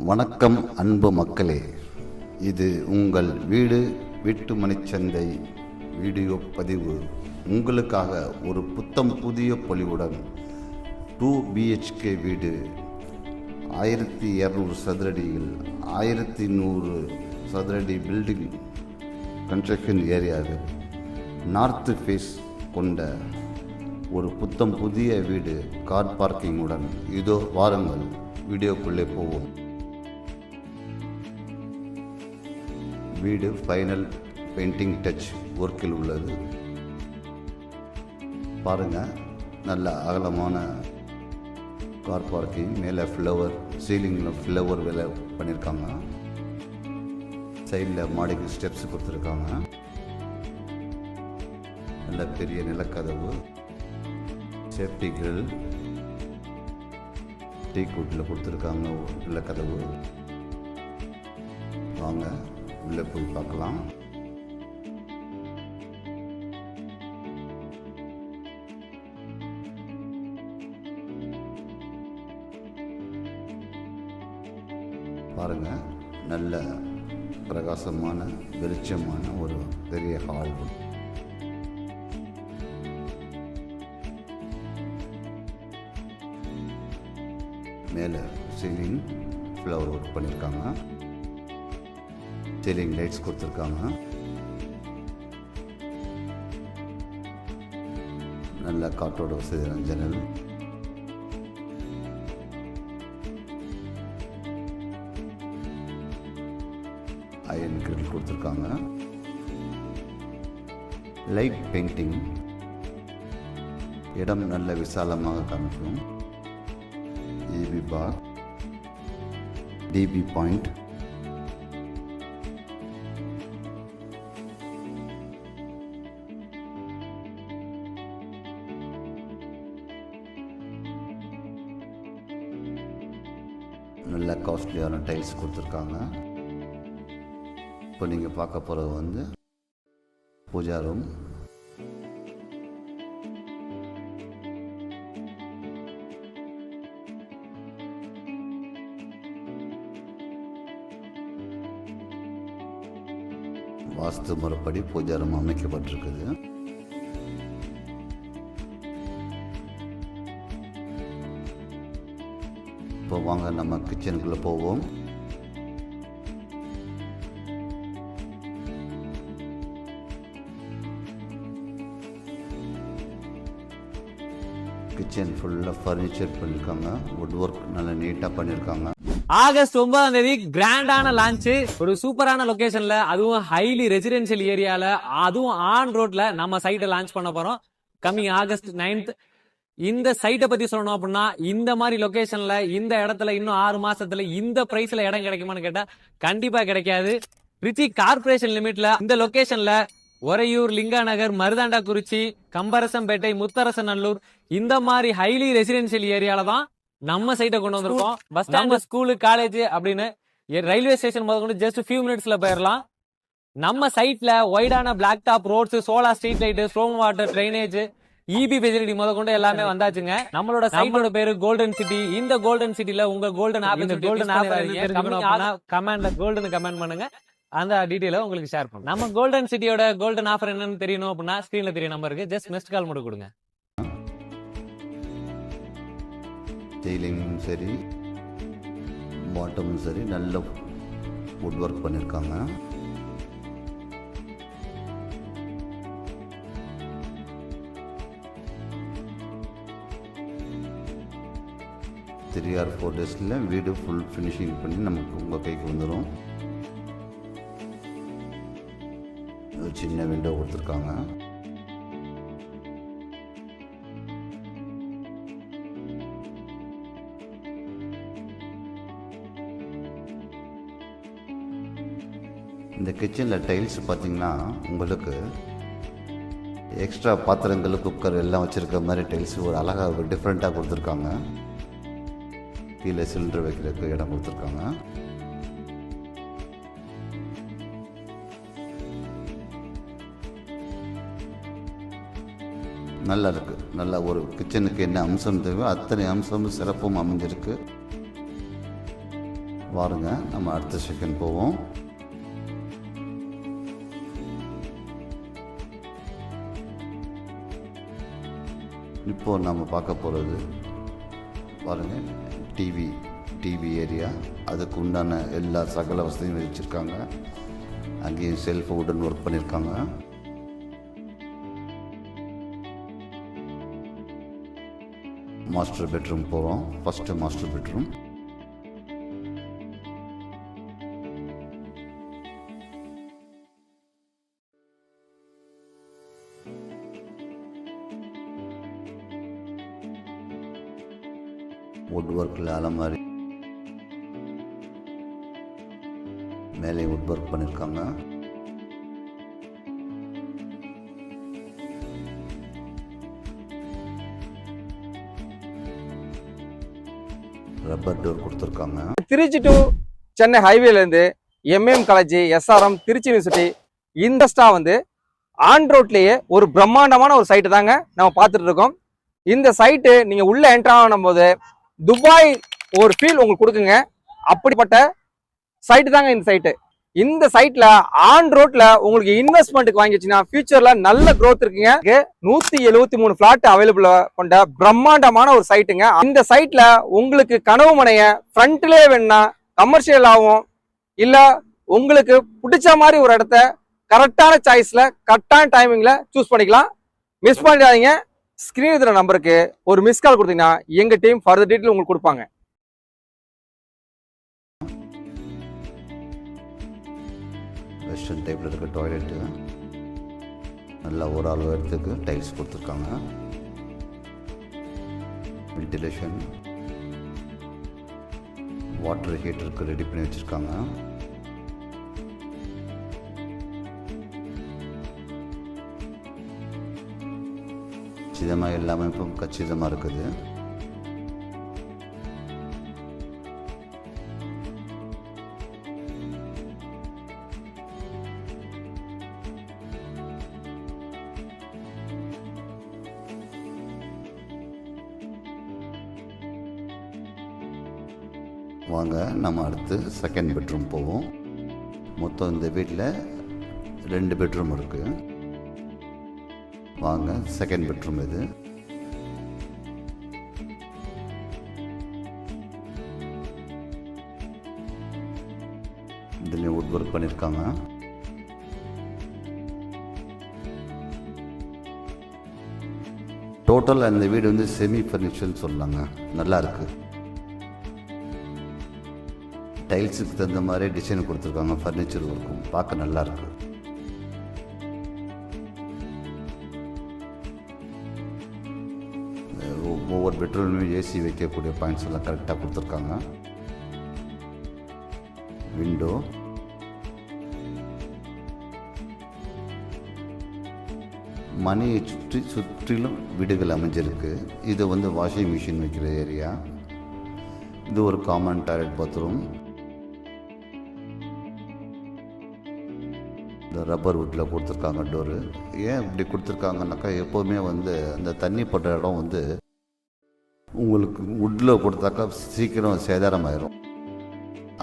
வணக்கம் அன்பு மக்களே, இது உங்கள் வீட்டு மணிச்சந்தை வீடியோ பதிவு. உங்களுக்காக ஒரு புத்தம் புதிய பொலிவுடன் 2 BHK வீடு 1200 சதுரடியில் 1100 சதுரடி பில்டிங் கன்ஸ்ட்ரக்ஷன் ஏரியாவில் நார்த் ஃபேஸ் கொண்ட ஒரு புத்தம் புதிய வீடு கார் பார்க்கிங்குடன். இதோ வாருங்கள் வீடியோக்குள்ளே போவோம். வீடு ஃபைனல் பெயிண்டிங் டச் ஒர்க்கில் உள்ளது. பாருங்கள், நல்ல அகலமான கார் பார்க்கிங். மேலே ஃப்ளவர், சீலிங்கில் ஃப்ளவர் வேலை பண்ணியிருக்காங்க. சைடில் மாடிக்கு ஸ்டெப்ஸ் கொடுத்துருக்காங்க. நல்ல பெரிய நிலக்கதவு, சேஃப்டி கிரில், டீக்வுட்டில் கொடுத்துருக்காங்க நிலக்கதவு. வாங்க உள்ளே போய் பார்க்கலாம். பாருங்க, நல்ல பிரகாசமான வெளிச்சமான ஒரு பெரிய ஹால். மேலே சீலிங் ஃப்ளவர் ஒர்க் பண்ணியிருக்காங்க. சீலிங் லைட்ஸ் கொடுத்துருக்காங்க. நல்ல காற்றோட வசதியான ஜன்னல். அயன் கிரில் கொடுத்துருக்காங்க. Light painting. இடம் நல்ல விசாலமாக காமிக்கும். EB பார், DB பாயிண்ட், நல்ல காஸ்ட்லியான டைல்ஸ் கொடுத்துருக்காங்க. இப்போ நீங்கள் பார்க்க போகிறது பூஜா ரூம். வாஸ்து முறைப்படி பூஜா ரூம் அமைக்கப்பட்டிருக்குது. இப்போ வாங்க நம்ம கிச்சனுக்குள்ளே போவோம். கிச்சன் ஃபுல்லாக ஃபர்னிச்சர் பண்ணியிருக்காங்க. வுட் ஒர்க் நல்லா நீட்டாக பண்ணியிருக்காங்க. ஆகஸ்ட் 9 கிராண்டான லான்ச், ஒரு சூப்பரான லொகேஷன்ல, அதுவும் ஹைலி ரெசிடென்சியல் ஏரியால, அதுவும் ஆன் ரோட்ல நம்ம சைட்டை லான்ச் பண்ண போறோம். Coming August 9. இந்த சைட்டை பத்தி சொல்லணும் அப்படின்னா, இந்த மாதிரி லொகேஷன்ல இந்த இடத்துல இன்னும் 6 மாசத்துல இந்த பிரைஸ்ல இடம் கிடைக்குமான்னு கேட்டா கண்டிப்பா கிடைக்காது. ரிச்சி கார்பரேஷன் லிமிட்ல இந்த லொகேஷன்ல ஒரையூர், லிங்காநகர், மருதாண்டாக்குறிச்சி, கம்பரசம்பேட்டை, முத்தரசநல்லூர் இந்த மாதிரி ஹைலி ரெசிடென்சியல் ஏரியால தான் நம்ம சைட்டை கொண்டு வந்திருக்கோம். பஸ் ஸ்டாண்ட், ஸ்கூலு, காலேஜ் அப்படின்னு ரயில்வே ஸ்டேஷன் முதல் கொண்டு ஜஸ்ட் ஃபியூ மினிட்ஸ்ல போயிடலாம். நம்ம சைட்ல வைடான black top roads, solar street light, storm water, drainage, EB facility முதல் கொண்டு எல்லாமே வந்தாச்சுங்க. நம்மளோட சைட்டோட பேரு கோல்டன் சிட்டி. இந்த கோல்டன் சிட்டில உங்க கோல்டன் ஆப், இந்த கோல்டன் ஆப் கமெண்ட்ல கோல்டன் கமெண்ட் பண்ணுங்க. அந்த டீடைல உங்களுக்கு ஷேர் பண்ணுங்க. நம்ம கோல்டன் சிட்டியோட கோல்டன் ஆஃபர் என்னன்னு தெரியணும் அப்படின்னா ஸ்கிரீன்ல தெரிய நம்பருக்கு ஜஸ்ட் மிஸ்ட் கால் மட்டும் கொடுங்க. சீலிங்கும் சரி, பாட்டமும் சரி, நல்ல வுட் ஒர்க் பண்ணியிருக்காங்க. த்ரீ ஆர் 4 டேஸில் வீடு ஃபுல் ஃபினிஷிங் பண்ணி நமக்கு உங்கள் கைக்கு வந்துடும். ஒரு சின்ன விண்டோ கொடுத்துருக்காங்க. இந்த கிச்சனில் டைல்ஸ் பார்த்திங்கன்னா உங்களுக்கு எக்ஸ்ட்ரா பாத்திரங்கள், குக்கர் எல்லாம் வச்சுருக்க மாதிரி டைல்ஸ் ஒரு அழகாக டிஃப்ரெண்ட்டாக கொடுத்துருக்காங்க. கீழே சிலிண்டர் வைக்கிறதுக்கு இடம் கொடுத்துருக்காங்க. நல்லா இருக்குது. நல்லா ஒரு கிச்சனுக்கு என்ன அம்சம் தேவையோ அத்தனை அம்சமும் சிறப்பும் அமைஞ்சிருக்கு. வாருங்க நம்ம அடுத்த செகண்ட் போவோம். இப்போ நம்ம பார்க்க போகிறது பாருங்கள், டிவி ஏரியா. அதுக்கு உண்டான எல்லா சகல வசதியும் வச்சுருக்காங்க. அங்கேயும் செல்ஃப் உடன் ஒர்க் பண்ணியிருக்காங்க. மாஸ்டர் பெட்ரூம் போகிறோம். First master bedroom. வுட் ஒர்க்கில் அலமாரி, மேலே வுட் ஒர்க் பண்ணியிருக்காங்க. ரப்பர் டோர் கொடுத்துருக்காங்க. திருச்சி டு சென்னை ஹைவேலேருந்து MAM college, SRM, Trichy university இந்த வந்து ஆன் ரோட்லேயே ஒரு பிரம்மாண்டமான ஒரு சைட்டு தாங்க நம்ம பார்த்துட்டு இருக்கோம். இந்த சைட்டு நீங்கள் உள்ளே என்ட்ரு ஆகும் போது துபாய் ஒரு ஃபீல் உங்களுக்கு கொடுக்குங்க. அப்படிப்பட்ட சைட்டு தாங்க இந்த சைட்டு. இந்த சைட்ல ஆன் ரோட்ல உங்களுக்கு இன்வெஸ்ட்மெண்ட்டுக்கு வாங்கி வச்சீங்கன்னா ஃபியூச்சர்ல நல்ல க்ரோத் இருக்குங்க. 173 பிளாட் அவைலபிள் கொண்ட பிரம்மாண்டமான ஒரு சைட்டுங்க. இந்த சைட்ல உங்களுக்கு கனவு மனைய ஃப்ரண்ட்லயே வேணும்னா கமர்ஷியலாகவும் இல்ல உங்களுக்கு பிடிச்ச மாதிரி ஒரு இடத்த கரெக்டான சாய்ஸ்ல கரெக்டான டைமிங்ல சூஸ் பண்ணிக்கலாம். மிஸ் பண்ணிடாதீங்க. ஸ்கிரீன் இருக்கிற நம்பருக்கு ஒரு மிஸ் கால் கொடுத்தீங்கன்னா எங்க டீம் ஃபர்தர் டீட்டெயில் உங்களுக்கு கொடுப்பாங்க. வெஸ்டர்ன் டைப்பில் இருக்க டாய்லெட்டு, நல்லா ஒரு அளவு இடத்துக்கு டைல்ஸ் கொடுத்துருக்காங்க. வென்டிலேஷன், வாட்டர் ஹீட்டருக்கு ரெடி பண்ணி வச்சுருக்காங்க. கச்சிதமாக எல்லாமே இப்போ கச்சிதமாக இருக்குது. வாங்க நம்ம அடுத்து செகண்ட் பெட்ரூம் போவோம். மொத்தம் இந்த வீட்டில் 2 பெட்ரூம் இருக்குது. வாங்க செகண்ட் பெட்ரூம் இது. இதுலேயும் வுட் ஒர்க் பண்ணியிருக்காங்க. டோட்டல் அந்த வீடு வந்து செமி ஃபர்னிச்சர்னு சொல்லலாங்க. நல்லா இருக்கு. டைல்ஸுக்கு தகுந்த மாதிரி டிசைன் கொடுத்துருக்காங்க. ஃபர்னிச்சர் ஒர்க்கும் பார்க்க நல்லா இருக்கு. ஒவ்வொரு பெட்ரூம்லையும் ஏசி வைக்கக்கூடிய பாயிண்ட்ஸ் எல்லாம் கரெக்டாக கொடுத்துருக்காங்க. விண்டோ, மனையை சுற்றிலும் வீடுகள் அமைஞ்சிருக்கு. இது வந்து வாஷிங் மிஷின் வைக்கிற ஏரியா. இது ஒரு காமன் டாய்லெட் பாத்ரூம். இந்த ரப்பர் வுட்டில் கொடுத்துருக்காங்க டோரு. ஏன் இப்படி கொடுத்துருக்காங்கனாக்கா, எப்போவுமே வந்து அந்த தண்ணி பட்ட இடம் வந்து உங்களுக்கு வுட்டில் கொடுத்தாக்கா சீக்கிரம் சேதாரம் ஆயிரும்.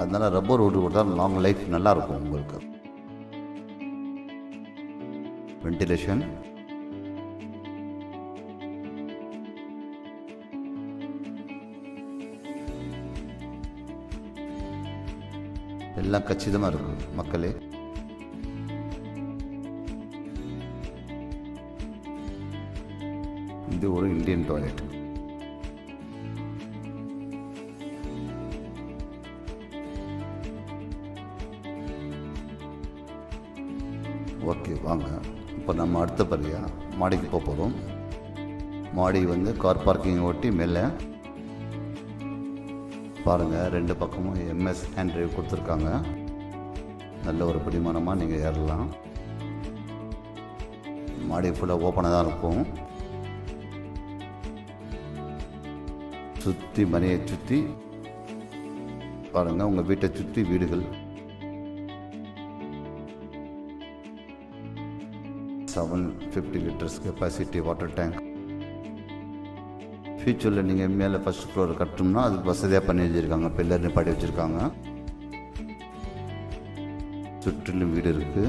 அதனால் ரப்பர் வுட் கொடுத்தா லாங் லைஃப் நல்லாயிருக்கும் உங்களுக்கு. வென்டிலேஷன், எல்லாம் கச்சிதமாக இருக்குது மக்களே. இது ஒரு இந்தியன் டாய்லெட். ஓகே, வாங்க இப்போ நம்ம அடுத்தபடியாக மாடிக்கு போக போகிறோம். மாடி வந்து கார் பார்க்கிங் ஒட்டி மேலே பாருங்கள், 2 பக்கமும் எம்எஸ் ஹேண்ட் டிரைவ் கொடுத்துருக்காங்க. நல்ல ஒரு பிடிமானமாக நீங்கள் ஏறலாம். மாடி ஃபுல்லாக ஓப்பனாக தான் இருக்கும். சுற்றி மனையை சுற்றி பாருங்கள், உங்கள் வீட்டை சுற்றி வீடுகள். 750 லிட்டர்ஸ் கெப்பாசிட்டி வாட்டர் டேங்க். ஃபியூச்சரில் நீங்கள் மேலே ஃபஸ்ட் ஃப்ளோர் கட்டணும்னா அதுக்கு வசதியாக பண்ணி வச்சுருக்காங்க. பில்லர் நிப்பாட்டி வச்சுருக்காங்க. சுற்றிலும் வீடு இருக்குது.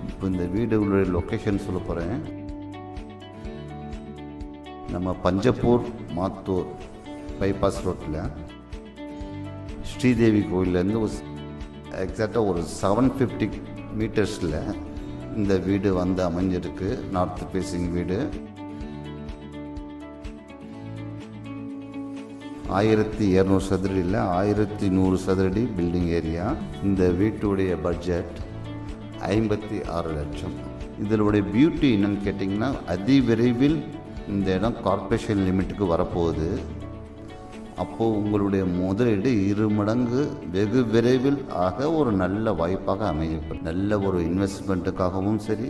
இப்போ இந்த வீடு உள்ள லொக்கேஷன் சொல்ல போகிறேன். நம்ம பஞ்சப்பூர் மாத்தூர் பைபாஸ் ரோட்டில் ஸ்ரீதேவி கோயிலேருந்து எக்ஸாக்டாக ஒரு 750 மீட்டர்ஸில் இந்த வீடு வந்து அமைஞ்சிருக்கு. நார்த் ஃபேஸிங் வீடு. 1200 சதுரடியில் 1100 சதுரடி பில்டிங் ஏரியா. இந்த வீட்டுடைய பட்ஜெட் 56 லட்சம். இதனுடைய பியூட்டி என்னன்னு கேட்டிங்கன்னா, அதிவிரைவில் இந்த இடம் கார்ப்பரேஷன் லிமிட்டுக்கு வரப்போகுது. அப்போது உங்களுடைய முதலீடு 2 மடங்கு வெகு விரைவில் ஆக ஒரு நல்ல வாய்ப்பாக அமையும். நல்ல ஒரு இன்வெஸ்ட்மெண்ட்டுக்காகவும் சரி,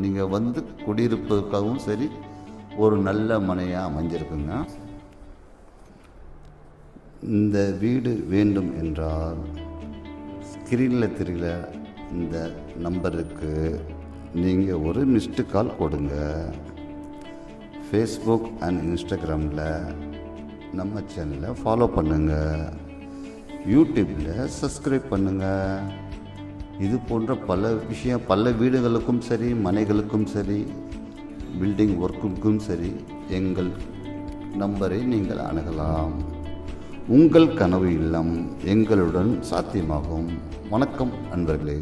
நீங்கள் வந்து குடியிருப்பதற்காகவும் சரி, ஒரு நல்ல மனையாக அமைஞ்சிருக்குங்க. இந்த வீடு வேண்டும் என்றால் ஸ்க்ரீனில் தெரியல இந்த நம்பருக்கு நீங்கள் ஒரு மிஸ்டு கால் கொடுங்க. ஃபேஸ்புக் அண்ட் இன்ஸ்டாகிராமில் நம்ம சேனலை ஃபாலோ பண்ணுங்கள். யூடியூப்பில் சப்ஸ்கிரைப் பண்ணுங்கள். இது போன்ற பல வீடுகளுக்கும் சரி, மனைகளுக்கும் சரி, பில்டிங் ஒர்க்குக்கும் சரி எங்கள் நம்பரை நீங்கள் அணுகலாம். உங்கள் கனவு இல்லம் எங்களுடன் சாத்தியமாகும். வணக்கம் நண்பர்களே.